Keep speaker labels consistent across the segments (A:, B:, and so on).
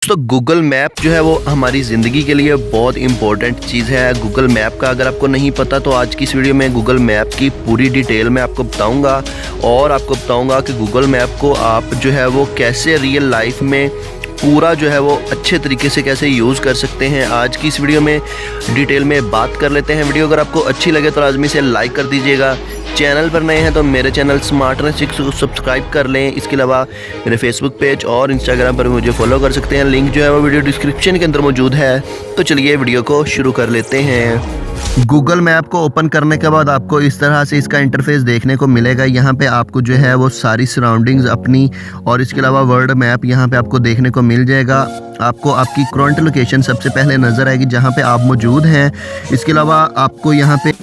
A: तो Google map जो है वो हमारी ज़िंदगी के लिए बहुत इम्पोर्टेंट चीज़ है। गूगल मैप का अगर आपको नहीं पता तो आज की इस वीडियो में गूगल मैप की पूरी डिटेल में आपको बताऊंगा और आपको बताऊंगा कि गूगल मैप को आप जो है वो कैसे रियल लाइफ में पूरा जो है वो अच्छे तरीके से कैसे यूज़ कर सकते हैं। आज की इस वीडियो में डिटेल में बात कर लेते हैं। वीडियो अगर आपको अच्छी लगे तो लाजमी से लाइक कर दीजिएगा। चैनल पर नए हैं तो मेरे चैनल स्मार्टनेस को सब्सक्राइब कर लें। इसके अलावा मेरे फेसबुक पेज और इंस्टाग्राम पर मुझे फॉलो कर सकते हैं। लिंक जो है वो वीडियो डिस्क्रिप्शन के अंदर मौजूद है। तो चलिए वीडियो को शुरू कर लेते हैं। गूगल मैप को ओपन करने के बाद आपको इस तरह से इसका इंटरफेस देखने को मिलेगा। यहाँ पे आपको जो है वो सारी सराउंडिंग्स अपनी और इसके अलावा वर्ल्ड मैप यहाँ पे आपको देखने को मिल जाएगा। आपको आपकी करंट लोकेशन सबसे पहले नज़र आएगी जहाँ पे आप मौजूद हैं। इसके अलावा आपको यहाँ पे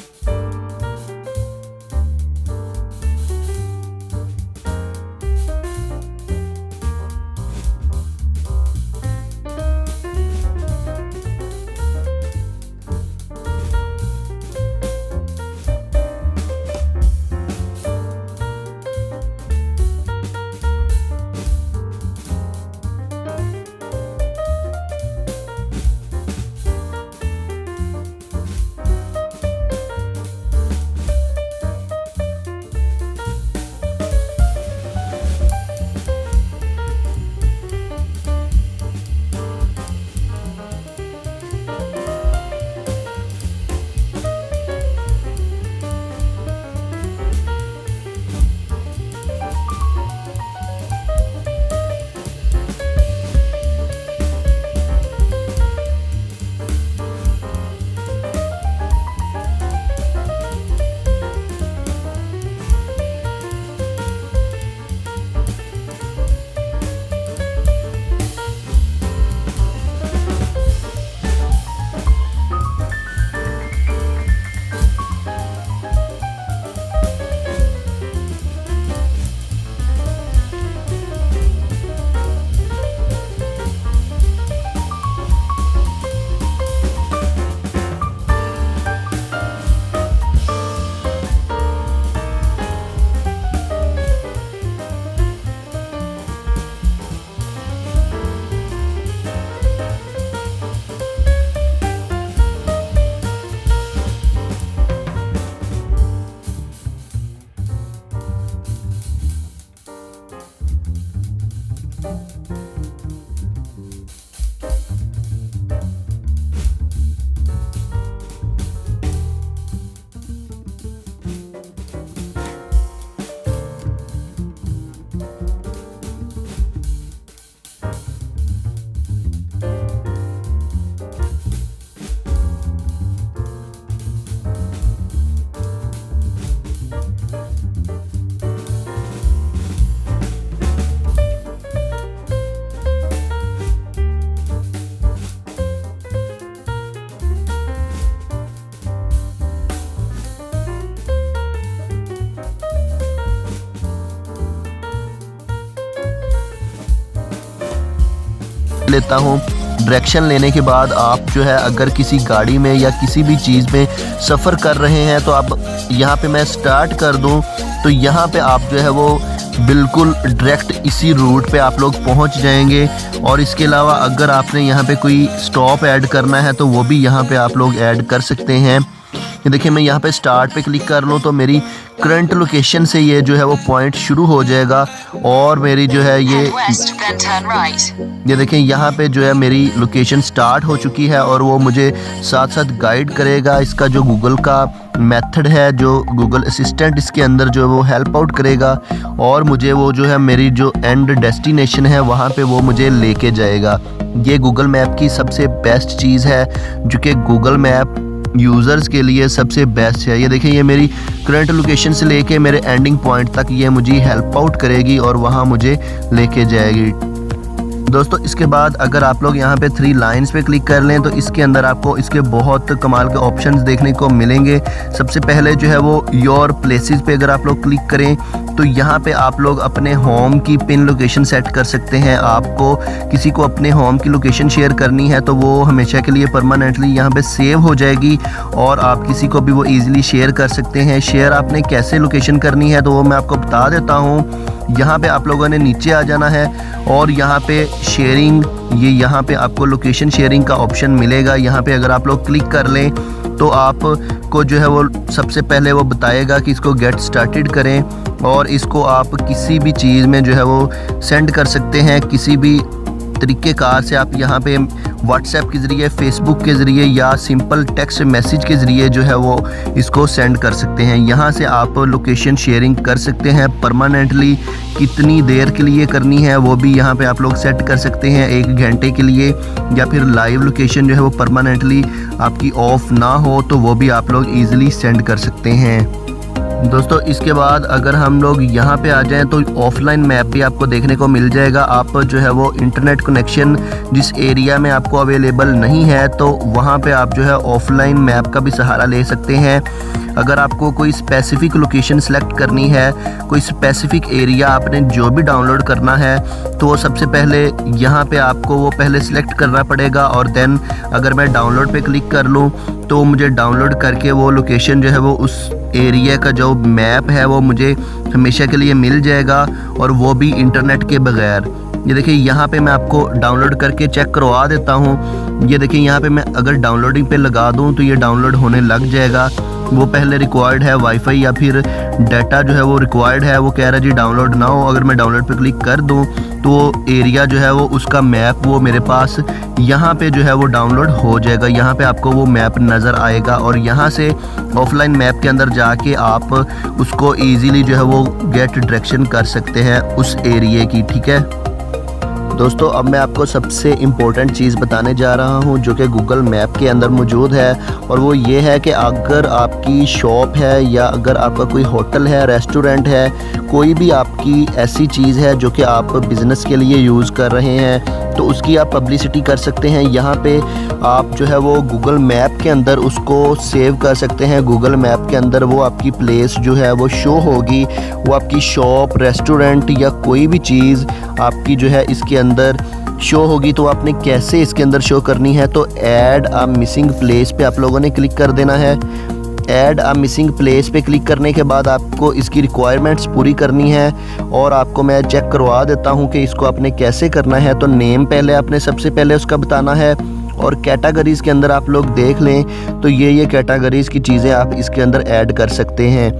A: लेता हूँ। डायरेक्शन लेने के बाद आप जो है अगर किसी गाड़ी में या किसी भी चीज़ में सफ़र कर रहे हैं तो आप यहाँ पे मैं स्टार्ट कर दूँ तो यहाँ पे आप जो है वो बिल्कुल डायरेक्ट इसी रूट पे आप लोग पहुँच जाएंगे। और इसके अलावा अगर आपने यहाँ पे कोई स्टॉप ऐड करना है तो वो भी यहाँ पे आप लोग ऐड कर सकते हैं। ये देखिए मैं यहाँ पे स्टार्ट पे क्लिक कर लूँ तो मेरी करंट लोकेशन से ये जो है वो पॉइंट शुरू हो जाएगा और मेरी जो है ये देखें यहाँ पे जो है मेरी लोकेशन स्टार्ट हो चुकी है और वो मुझे साथ साथ गाइड करेगा। इसका जो गूगल का मेथड है, जो गूगल असिस्टेंट इसके अंदर जो है वो हेल्प आउट करेगा और मुझे वो जो है मेरी जो एंड डेस्टिनेशन है वहाँ पे वो मुझे लेके जाएगा। ये गूगल मैप की सबसे बेस्ट चीज़ है जो कि गूगल मैप यूज़र्स के लिए सबसे बेस्ट है। ये देखिए ये मेरी करंट लोकेशन से लेके मेरे एंडिंग पॉइंट तक ये मुझे हेल्प आउट करेगी और वहाँ मुझे लेके जाएगी। दोस्तों इसके बाद अगर आप लोग यहाँ पे 3 लाइंस पे क्लिक कर लें तो इसके अंदर आपको इसके बहुत कमाल के ऑप्शंस देखने को मिलेंगे। सबसे पहले जो है वो योर प्लेसेस पे अगर आप लोग क्लिक करें तो यहाँ पे आप लोग अपने होम की पिन लोकेशन सेट कर सकते हैं। आपको किसी को अपने होम की लोकेशन शेयर करनी है तो वो हमेशा के लिए परमानेंटली यहाँ पे सेव हो जाएगी और आप किसी को भी वो ईज़िली शेयर कर सकते हैं। शेयर आपने कैसे लोकेशन करनी है तो वो मैं आपको बता देता हूँ। यहाँ पे आप लोगों ने नीचे आ जाना है और यहाँ पे शेयरिंग, ये यहाँ पे आपको लोकेशन शेयरिंग का ऑप्शन मिलेगा। यहाँ पे अगर आप लोग क्लिक कर लें तो आपको जो है वो सबसे पहले वो बताएगा कि इसको गेट स्टार्टेड करें और इसको आप किसी भी चीज़ में जो है वो सेंड कर सकते हैं। किसी भी तरीक़ेकार से आप यहाँ पे व्हाट्सएप के ज़रिए, फेसबुक के ज़रिए या सिंपल टेक्स्ट मैसेज के ज़रिए जो है वो इसको सेंड कर सकते हैं। यहाँ से आप लोकेशन शेयरिंग कर सकते हैं। परमानेंटली कितनी देर के लिए करनी है वो भी यहाँ पे आप लोग सेट कर सकते हैं, 1 घंटे के लिए, या फिर लाइव लोकेशन जो है वो परमानेंटली आपकी ऑफ ना हो तो वो भी आप लोग ईज़िली सेंड कर सकते हैं। दोस्तों इसके बाद अगर हम लोग यहाँ पे आ जाएं तो ऑफलाइन मैप भी आपको देखने को मिल जाएगा। आप जो है वो इंटरनेट कनेक्शन जिस एरिया में आपको अवेलेबल नहीं है तो वहाँ पे आप जो है ऑफलाइन मैप का भी सहारा ले सकते हैं। अगर आपको कोई स्पेसिफ़िक लोकेशन सेलेक्ट करनी है, कोई स्पेसिफ़िक एरिया आपने जो भी डाउनलोड करना है, तो वो सबसे पहले यहाँ पे आपको वो पहले सिलेक्ट करना पड़ेगा और देन अगर मैं डाउनलोड पे क्लिक कर लूँ तो मुझे डाउनलोड करके वो लोकेशन जो है वो उस एरिया का जो मैप है वो मुझे हमेशा के लिए मिल जाएगा, और वो भी इंटरनेट के बगैर। ये देखिए यहाँ पे मैं आपको डाउनलोड करके चेक करवा देता हूँ। ये देखिए यहाँ पे मैं अगर डाउनलोडिंग पे लगा दूँ तो ये डाउनलोड होने लग जाएगा। वो पहले रिक्वायर्ड है वाईफाई या फिर डाटा जो है वो रिक्वायर्ड है, वो कह रहा है जी डाउनलोड ना हो। अगर मैं डाउनलोड पे क्लिक कर दूँ तो वो एरिया जो है वो उसका मैप वो मेरे पास यहाँ पे जो है वो डाउनलोड हो जाएगा। यहाँ पे आपको वो मैप नज़र आएगा और यहाँ से ऑफलाइन मैप के अंदर जाके आप उसको इजीली जो है वो गेट डायरेक्शन कर सकते हैं उस एरिया की। ठीक है दोस्तों, अब मैं आपको सबसे इम्पोर्टेंट चीज़ बताने जा रहा हूँ जो कि गूगल मैप के अंदर मौजूद है, और वो ये है कि अगर आपकी शॉप है या अगर आपका कोई होटल है, रेस्टोरेंट है, कोई भी आपकी ऐसी चीज़ है जो कि आप बिज़नेस के लिए यूज़ कर रहे हैं तो उसकी आप पब्लिसिटी कर सकते हैं। यहाँ पे आप जो है वो गूगल मैप के अंदर उसको सेव कर सकते हैं। गूगल मैप के अंदर वो आपकी प्लेस जो है वो शो होगी, वो आपकी शॉप, रेस्टोरेंट या कोई भी चीज़ आपकी जो है इसके अंदर शो होगी। तो आपने कैसे इसके अंदर शो करनी है, तो ऐड अ मिसिंग प्लेस पे आप लोगों ने क्लिक कर देना है। ऐड अ मिसिंग प्लेस पे क्लिक करने के बाद आपको इसकी रिक्वायरमेंट्स पूरी करनी है, और आपको मैं चेक करवा देता हूँ कि इसको आपने कैसे करना है। तो नेम पहले आपने सबसे पहले उसका बताना है, और कैटेगरीज़ के अंदर आप लोग देख लें तो ये कैटेगरीज़ की चीज़ें आप इसके अंदर ऐड कर सकते हैं,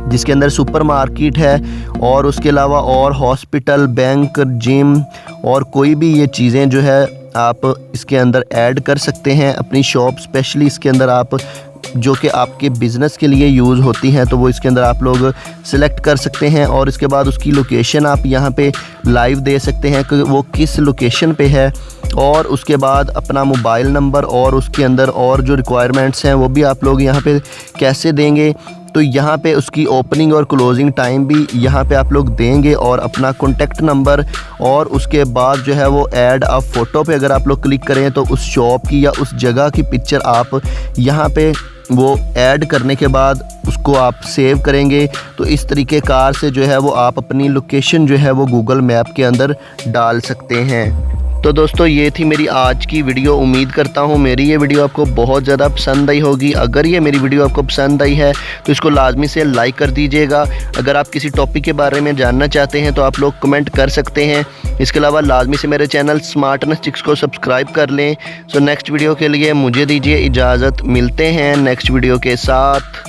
A: जिसके अंदर सुपरमार्केट है और उसके अलावा और हॉस्पिटल, बैंक, जिम और कोई भी ये चीज़ें जो है आप इसके अंदर ऐड कर सकते हैं। अपनी शॉप स्पेशली इसके अंदर आप जो कि आपके बिज़नेस के लिए यूज़ होती हैं तो वो इसके अंदर आप लोग सिलेक्ट कर सकते हैं, और इसके बाद उसकी लोकेशन आप यहाँ पे लाइव दे सकते हैं कि वो किस लोकेशन पे है, और उसके बाद अपना मोबाइल नंबर और उसके अंदर और जो रिक्वायरमेंट्स हैं वो भी आप लोग यहाँ पे कैसे देंगे। तो यहाँ पे उसकी ओपनिंग और क्लोजिंग टाइम भी यहाँ पे आप लोग देंगे, और अपना कॉन्टैक्ट नंबर, और उसके बाद जो है वो ऐड अ फ़ोटो पे अगर आप लोग क्लिक करें तो उस शॉप की या उस जगह की पिक्चर आप यहाँ पे वो ऐड करने के बाद उसको आप सेव करेंगे। तो इस तरीके कार से जो है वो आप अपनी लोकेशन जो है वो गूगल मैप के अंदर डाल सकते हैं। तो दोस्तों ये थी मेरी आज की वीडियो। उम्मीद करता हूँ मेरी ये वीडियो आपको बहुत ज़्यादा पसंद आई होगी। अगर ये मेरी वीडियो आपको पसंद आई है तो इसको लाजमी से लाइक कर दीजिएगा। अगर आप किसी टॉपिक के बारे में जानना चाहते हैं तो आप लोग कमेंट कर सकते हैं। इसके अलावा लाजमी से मेरे चैनल स्मार्टनेस चिक्स को सब्सक्राइब कर लें। सो नेक्स्ट वीडियो के लिए मुझे दीजिए इजाज़त। मिलते हैं नेक्स्ट वीडियो के साथ।